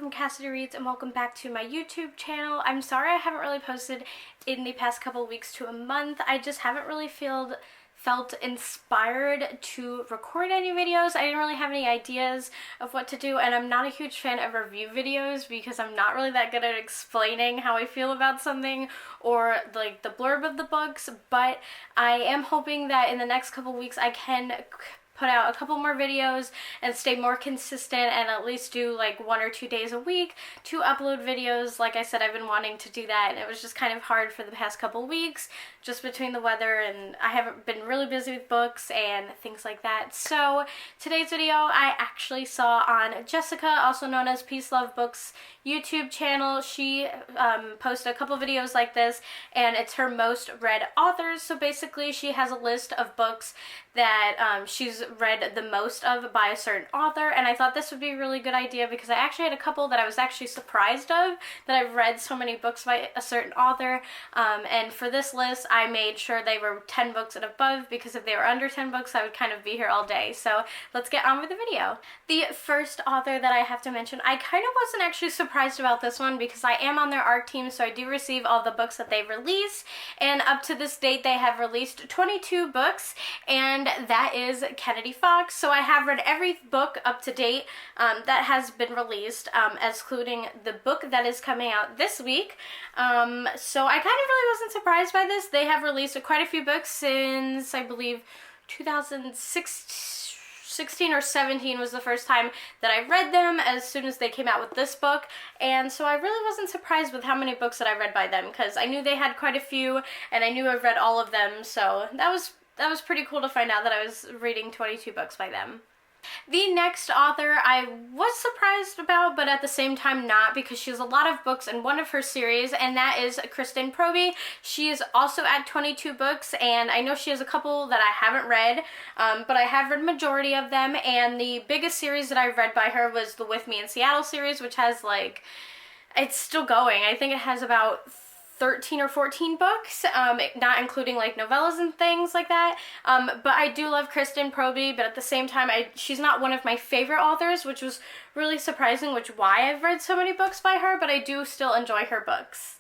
from Cassidy Reads and welcome back to my YouTube channel. I'm sorry I haven't really posted in the past couple weeks to a month. I just haven't really felt inspired to record any videos. I didn't really have any ideas of what to do, and I'm not a huge fan of review videos because I'm not really that good at explaining how I feel about something or like the blurb of the books, but I am hoping that in the next couple weeks I can put out a couple more videos and stay more consistent and at least do like 1 or 2 days a week to upload videos. Like I said, I've been wanting to do that and it was just kind of hard for the past couple weeks just between the weather, and I haven't been really busy with books and things like that. So today's video I actually saw on Jessica, also known as Peace Love Books YouTube channel. She posted a couple videos like this, and it's her most read authors. So basically she has a list of books that she's read the most of by a certain author, and I thought this would be a really good idea because I actually had a couple that I was actually surprised of, that I've read so many books by a certain author, and for this list I made sure they were 10 books and above, because if they were under 10 books I would kind of be here all day. So let's get on with the video. The first author that I have to mention, I kind of wasn't actually surprised about this one because I am on their art team, so I do receive all the books that they release, and up to this date they have released 22 books, and that is Kennedy Fox. So I have read every book up to date that has been released, excluding the book that is coming out this week. So I kind of really wasn't surprised by this. They have released quite a few books since, I believe, 2016 or 17 was the first time that I read them, as soon as they came out with this book, and so I really wasn't surprised with how many books that I read by them, because I knew they had quite a few and I knew I've read all of them, so that was pretty cool to find out that I was reading 22 books by them. The next author I was surprised about, but at the same time not, because she has a lot of books in one of her series, and that is Kristen Proby. She is also at 22 books, and I know she has a couple that I haven't read, but I have read majority of them, and the biggest series that I've read by her was the With Me in Seattle series, which has like, it's still going. I think it has about 13 or 14 books, not including like novellas and things like that, but I do love Kristen Proby, but at the same time she's not one of my favorite authors, which was really surprising, which why I've read so many books by her, but I do still enjoy her books.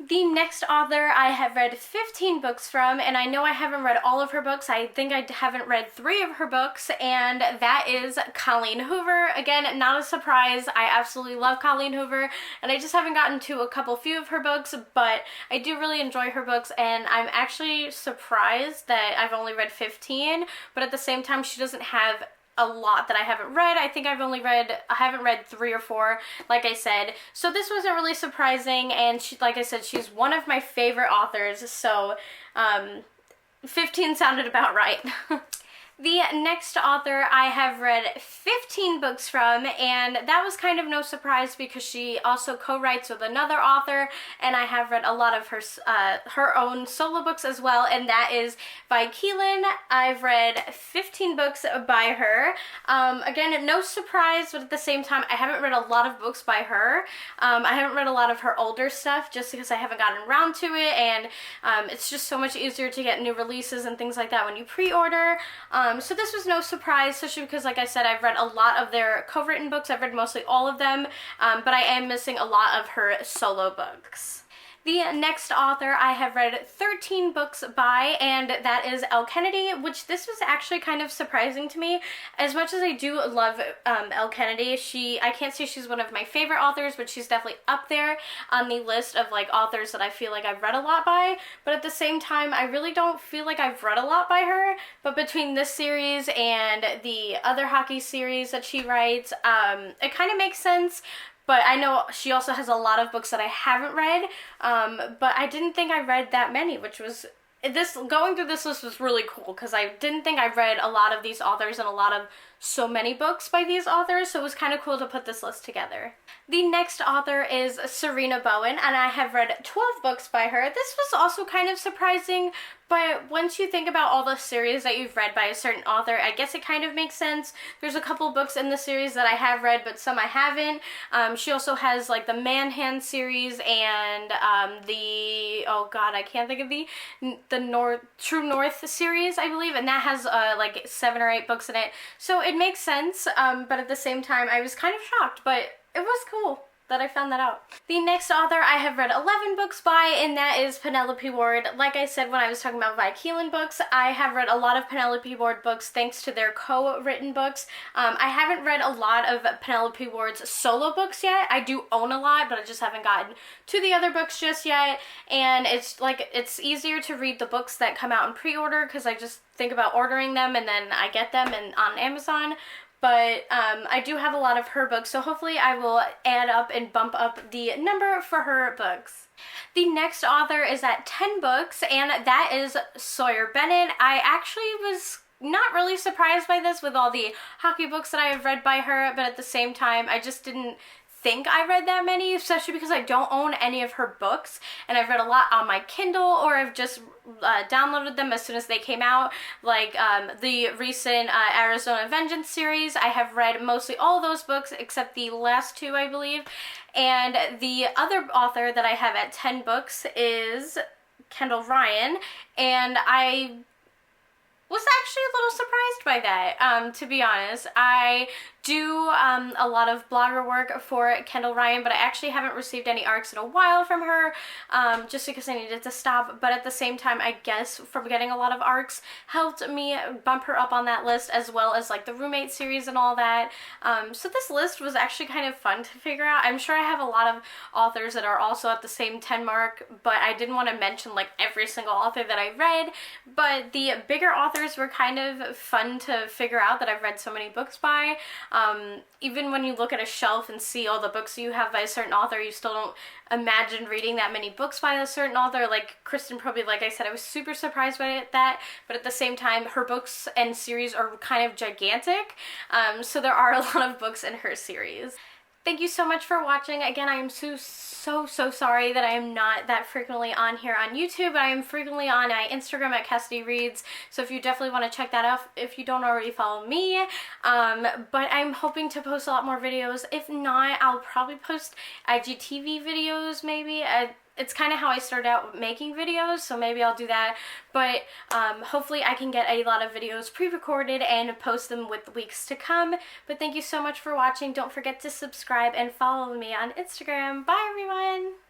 The next author I have read 15 books from, and I know I haven't read all of her books. I think I haven't read 3 of her books, and that is Colleen Hoover. Again, not a surprise. I absolutely love Colleen Hoover, and I just haven't gotten to a few of her books, but I do really enjoy her books, and I'm actually surprised that I've only read 15, but at the same time she doesn't have a lot that I haven't read. I think I haven't read 3 or 4, like I said, so this wasn't really surprising, and she, like I said, she's one of my favorite authors, so 15 sounded about right. The next author I have read 15 books from, and that was kind of no surprise because she also co-writes with another author, and I have read a lot of her own solo books as well, and that is Vi Keelan. I've read 15 books by her. Again, no surprise, but at the same time I haven't read a lot of books by her. I haven't read a lot of her older stuff just because I haven't gotten around to it, and it's just so much easier to get new releases and things like that when you pre-order. So this was no surprise, especially because, like I said, I've read a lot of their co-written books. I've read mostly all of them, but I am missing a lot of her solo books. The next author I have read 13 books by, and that is Elle Kennedy, which this was actually kind of surprising to me. As much as I do love Elle Kennedy, I can't say she's one of my favorite authors, but she's definitely up there on the list of like authors that I feel like I've read a lot by, but at the same time I really don't feel like I've read a lot by her. But between this series and the other hockey series that she writes, it kind of makes sense. But I know she also has a lot of books that I haven't read, but I didn't think I read that many, which was, going through this list was really cool because I didn't think I read a lot of these authors and so many books by these authors, so it was kind of cool to put this list together. The next author is Serena Bowen, and I have read 12 books by her. This was also kind of surprising, but once you think about all the series that you've read by a certain author, I guess it kind of makes sense. There's a couple books in the series that I have read, but some I haven't. She also has like the Manhand series and I can't think of the True North series, I believe, and that has like 7 or 8 books in it. So it makes sense, but at the same time I was kind of shocked, but it was cool that I found that out. The next author I have read 11 books by, and that is Penelope Ward. Like I said when I was talking about Vi Keelan books, I have read a lot of Penelope Ward books thanks to their co-written books. I haven't read a lot of Penelope Ward's solo books yet. I do own a lot, but I just haven't gotten to the other books just yet, and it's easier to read the books that come out in pre-order because I just think about ordering them and then I get them on Amazon. But I do have a lot of her books, so hopefully I will add up and bump up the number for her books. The next author is at 10 books, and that is Sawyer Bennett. I actually was not really surprised by this with all the hockey books that I have read by her, but at the same time, I just didn't think I read that many, especially because I don't own any of her books, and I've read a lot on my Kindle, or I've just downloaded them as soon as they came out, like the recent Arizona Vengeance series. I have read mostly all those books except the last two, I believe, and the other author that I have at 10 books is Kendall Ryan, and I was actually a little surprised by that, to be honest. I do a lot of blogger work for Kendall Ryan, but I actually haven't received any ARCs in a while from her, just because I needed to stop. But at the same time, I guess from getting a lot of ARCs helped me bump her up on that list, as well as like the Roommate series and all that. So this list was actually kind of fun to figure out. I'm sure I have a lot of authors that are also at the same 10 mark, but I didn't want to mention like every single author that I read. But the bigger authors were kind of fun to figure out that I've read so many books by. Even when you look at a shelf and see all the books you have by a certain author, you still don't imagine reading that many books by a certain author. Like Kristen Proby, like I said, I was super surprised by that, but at the same time, her books and series are kind of gigantic, so there are a lot of books in her series. Thank you so much for watching. Again, I am so sorry that I am not that frequently on here on YouTube. I am frequently on my Instagram at Cassidy Reads, so if you definitely want to check that out if you don't already follow me. But I'm hoping to post a lot more videos. If not, I'll probably post IGTV videos maybe. It's kind of how I started out making videos, so maybe I'll do that. But hopefully I can get a lot of videos pre-recorded and post them with weeks to come. But thank you so much for watching. Don't forget to subscribe and follow me on Instagram. Bye, everyone!